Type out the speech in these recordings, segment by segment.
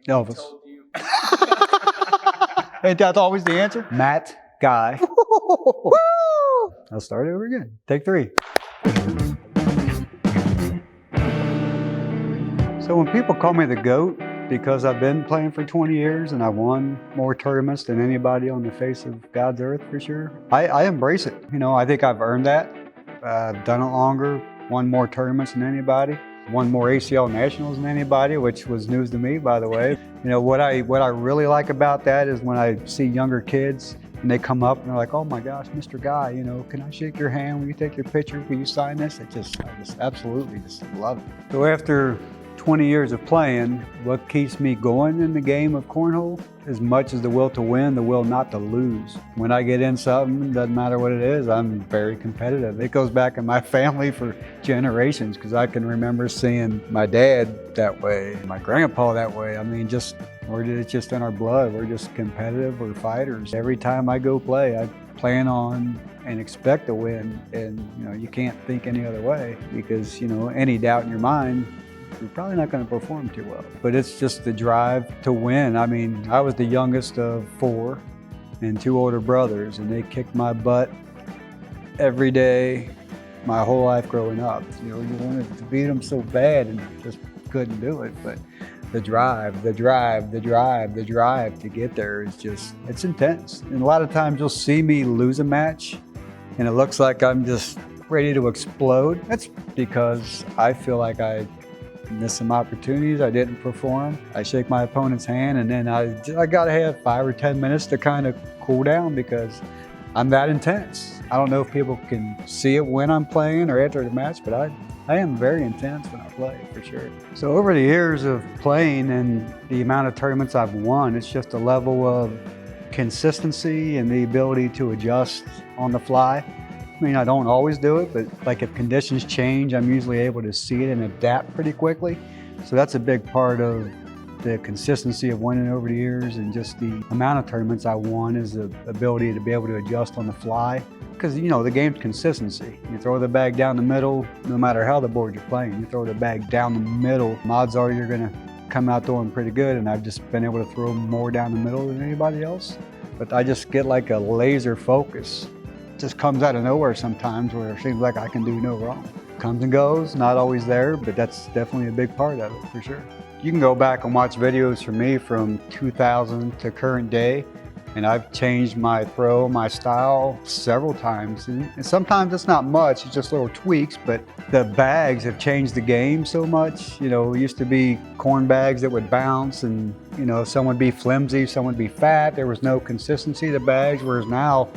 Elvis. Told you. Ain't that always the answer? Matt Guy. I'll start over again. Take 3. So when people call me the GOAT, because I've been playing for 20 years and I won more tournaments than anybody on the face of God's earth for sure, I embrace it. You know, I think I've earned that. I've done it longer, won more tournaments than anybody, won more ACL nationals than anybody, which was news to me, by the way. You know, what I really like about that is when I see younger kids and they come up and they're like, oh my gosh, Mr. Guy, you know, can I shake your hand? Will you take your picture? Will you sign this? I just absolutely just love it. So after 20 years of playing, what keeps me going in the game of cornhole, as much as the will to win, the will not to lose. When I get in something, doesn't matter what it is, I'm very competitive. It goes back in my family for generations, because I can remember seeing my dad that way, my grandpa that way. I mean, it's just in our blood. We're just competitive, we're fighters. Every time I go play, I plan on and expect to win, and you know, you can't think any other way, because you know, any doubt in your mind, you're probably not going to perform too well. But it's just the drive to win. I mean, I was the youngest of 4 and 2 older brothers, and they kicked my butt every day my whole life growing up. You know, you wanted to beat them so bad and just couldn't do it. But the drive to get there is just, it's intense. And a lot of times you'll see me lose a match and it looks like I'm just ready to explode. That's because I feel like I missed some opportunities, I didn't perform. I shake my opponent's hand, and then I gotta have 5 or 10 minutes to kind of cool down, because I'm that intense. I don't know if people can see it when I'm playing or after the match, but I am very intense when I play, for sure. So over the years of playing and the amount of tournaments I've won, it's just a level of consistency and the ability to adjust on the fly. I mean, I don't always do it, but like if conditions change, I'm usually able to see it and adapt pretty quickly. So that's a big part of the consistency of winning over the years, and just the amount of tournaments I won is the ability to be able to adjust on the fly. Because, you know, the game's consistency. You throw the bag down the middle, no matter how the board you're playing, you throw the bag down the middle, odds are you're gonna come out throwing pretty good, and I've just been able to throw more down the middle than anybody else. But I just get like a laser focus. Just comes out of nowhere sometimes, where it seems like I can do no wrong. Comes and goes, not always there, but that's definitely a big part of it, for sure. You can go back and watch videos from me from 2000 to current day, and I've changed my throw, my style several times. And sometimes it's not much, it's just little tweaks, but the bags have changed the game so much. You know, it used to be corn bags that would bounce, and you know, some would be flimsy, some would be fat. There was no consistency to the bags, whereas now,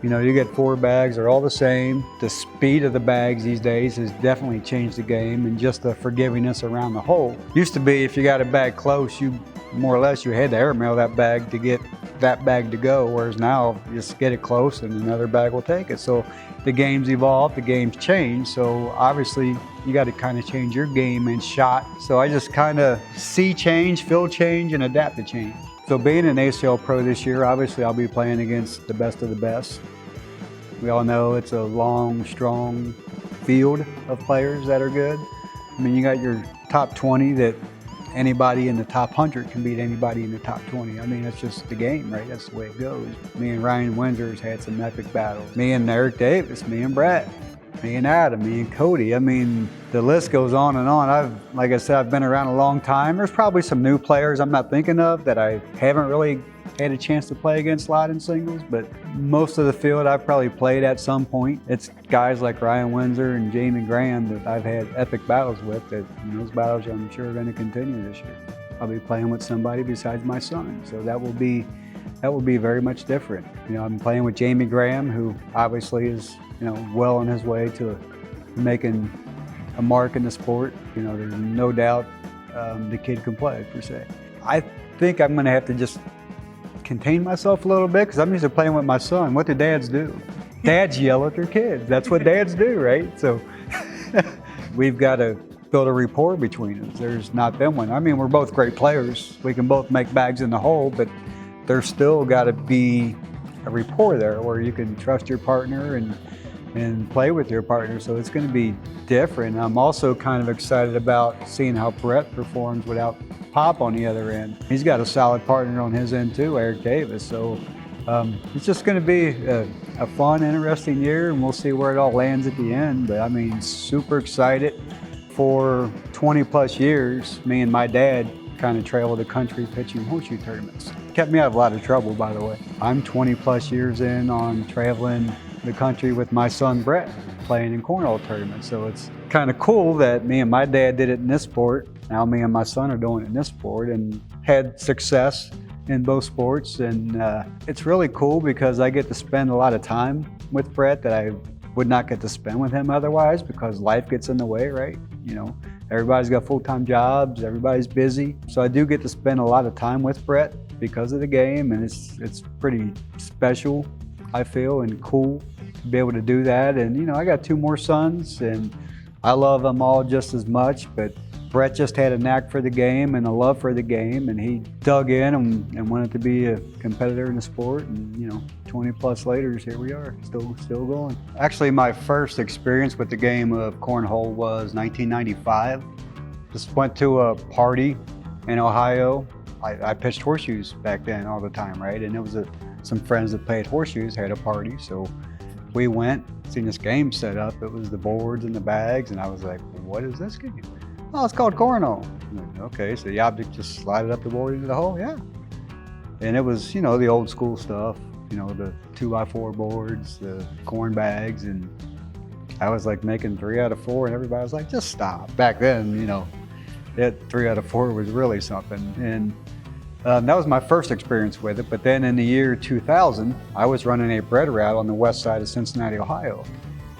you know, you get 4 bags, they're all the same. The speed of the bags these days has definitely changed the game, and just the forgivingness around the hole. Used to be, if you got a bag close, you more or less you had to airmail that bag to get that bag to go, whereas now you just get it close and another bag will take it. So the game's evolved, the game's changed, so obviously you got to kind of change your game and shot. So I just kind of see change, feel change, and adapt to change. So being an ACL pro this year, obviously I'll be playing against the best of the best. We all know it's a long, strong field of players that are good. I mean, you got your top 20 that anybody in the top 100 can beat anybody in the top 20. I mean, that's just the game, right? That's the way it goes. Me and Ryan Windsor's had some epic battles. Me and Eric Davis, me and Brett, me and Adam, me and Cody. I mean, the list goes on and on. Like I said, I've been around a long time. There's probably some new players I'm not thinking of that I haven't really had a chance to play against a lot in singles, but most of the field I've probably played at some point. It's guys like Ryan Windsor and Jamie Graham that I've had epic battles with, that those battles I'm sure are going to continue this year. I'll be playing with somebody besides my son, so that will be very much different. You know, I'm playing with Jamie Graham, who obviously is, you know, well on his way to making a mark in the sport. You know, there's no doubt the kid can play, per se. I think I'm going to have to just contain myself a little bit, because I'm used to playing with my son. What do dads do? Dads yell at their kids. That's what dads do, right? So we've got to build a rapport between us. There's not been one. I mean, we're both great players. We can both make bags in the hole, but there's still got to be a rapport there where you can trust your partner and play with your partner. So it's going to be different. I'm also kind of excited about seeing how Brett performs without Pop on the other end. He's got a solid partner on his end too, Eric Davis. So it's just going to be a fun, interesting year, and we'll see where it all lands at the end. But I mean, super excited. For 20 plus years, me and my dad kind of traveled the country pitching horseshoe tournaments. Kept me out of a lot of trouble, by the way. I'm 20 plus years in on traveling the country with my son Brett, playing in cornhole tournaments. So it's kind of cool that me and my dad did it in this sport. Now me and my son are doing it in this sport and had success in both sports. And it's really cool because I get to spend a lot of time with Brett that I would not get to spend with him otherwise, because life gets in the way, right? You know, everybody's got full-time jobs, everybody's busy. So I do get to spend a lot of time with Brett because of the game, and it's pretty special, I feel, and cool to be able to do that. And you know, I got 2 more sons, and I love them all just as much, but Brett just had a knack for the game and a love for the game, and he dug in and wanted to be a competitor in the sport. And you know, 20 plus later, here we are, still going. Actually, my first experience with the game of cornhole was 1995. Just went to a party in Ohio. I pitched horseshoes back then all the time, right? And it was some friends that played horseshoes had a party, so we went, seen this game set up. It was the boards and the bags, and I was like, what is this game? Oh, it's called cornhole. Okay, so the object just slided up the board into the hole, yeah. And it was, you know, the old school stuff, you know, the 2x4 boards, the corn bags, and I was like making 3 out of 4, and everybody was like, just stop. Back then, you know, that 3 out of 4 was really something. And that was my first experience with it. But then in the year 2000, I was running a bread route on the west side of Cincinnati, Ohio.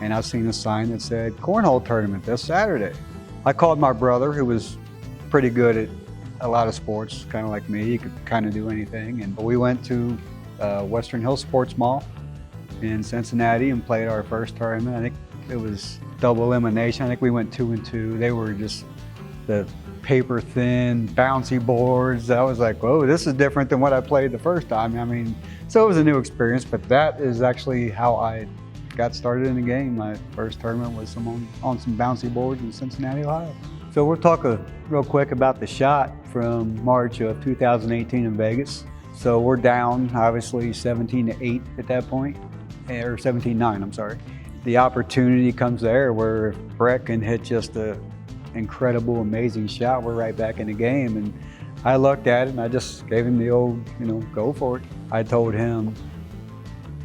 And I seen a sign that said, cornhole tournament this Saturday. I called my brother, who was pretty good at a lot of sports, kind of like me. He could kind of do anything. And we went to Western Hills Sports Mall in Cincinnati and played our first tournament. I think it was double elimination. I think we went 2-2. They were just the paper thin, bouncy boards. I was like, whoa, this is different than what I played the first time. I mean, so it was a new experience, but that is actually how I got started in the game. My first tournament was on some bouncy boards in Cincinnati, Ohio. So we'll talk real quick about the shot from March of 2018 in Vegas. So we're down, obviously, 17-8 at that point, or 17-9, I'm sorry. The opportunity comes there where if Brett can hit just an incredible, amazing shot, we're right back in the game. And I looked at it and I just gave him the old, you know, go for it. I told him,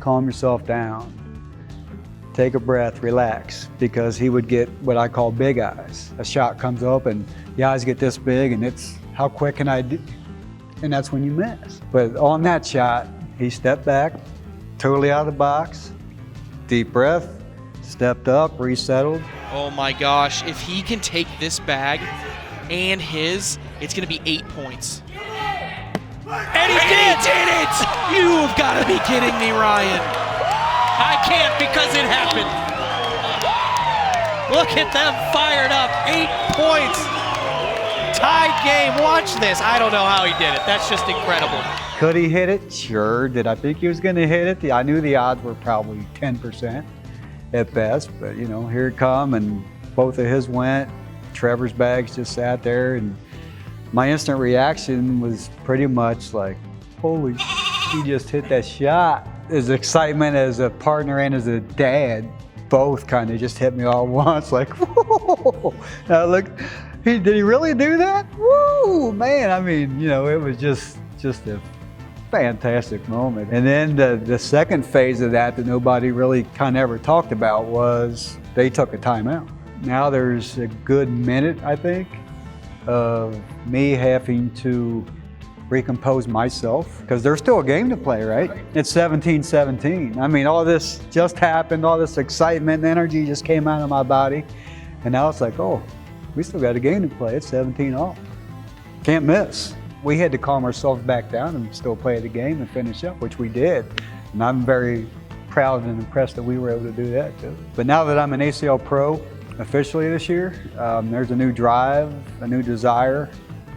calm yourself down. Take a breath, relax, because he would get what I call big eyes. A shot comes up and the eyes get this big and it's, how quick can I do? And that's when you miss. But on that shot, he stepped back, totally out of the box, deep breath, stepped up, resettled. Oh my gosh, if he can take this bag and his, it's gonna be 8 points. And he did it! You've gotta be kidding me, Ryan. I can't because it happened. Look at them fired up. 8 points. Tied game. Watch this. I don't know how he did it. That's just incredible. Could he hit it? Sure. Did I think he was going to hit it? I knew the odds were probably 10% at best, but you know, here it come, and both of his went. Trevor's bags just sat there, and my instant reaction was pretty much like, holy, he just hit that shot. As excitement as a partner and as a dad, both kind of just hit me all at once, like, whoa. Now look, did he really do that? Woo, man, I mean, you know, it was just a fantastic moment. And then the second phase of that nobody really kind of ever talked about was they took a timeout. Now there's a good minute, I think, of me having to recompose myself, because there's still a game to play, right? It's 17-17. I mean, all this just happened, all this excitement and energy just came out of my body, and now it's like, oh, we still got a game to play. It's 17-all. Can't miss. We had to calm ourselves back down and still play the game and finish up, which we did. And I'm very proud and impressed that we were able to do that too. But now that I'm an ACL pro officially this year, there's a new drive, a new desire,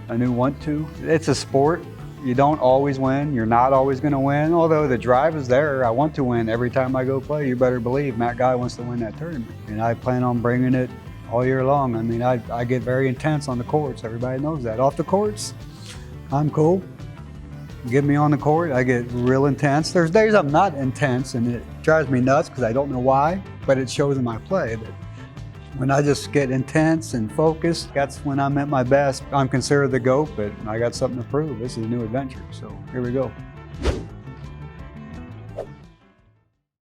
a new want to. It's a sport. You don't always win. You're not always going to win, although the drive is there. I want to win every time I go play. You better believe Matt Guy wants to win that tournament. And I plan on bringing it all year long. I mean, I get very intense on the courts. Everybody knows that. Off the courts, I'm cool. Get me on the court, I get real intense. There's days I'm not intense and it drives me nuts because I don't know why, but it shows in my play that when I just get intense and focused, that's when I'm at my best. I'm considered the GOAT, but I got something to prove. This is a new adventure, so here we go.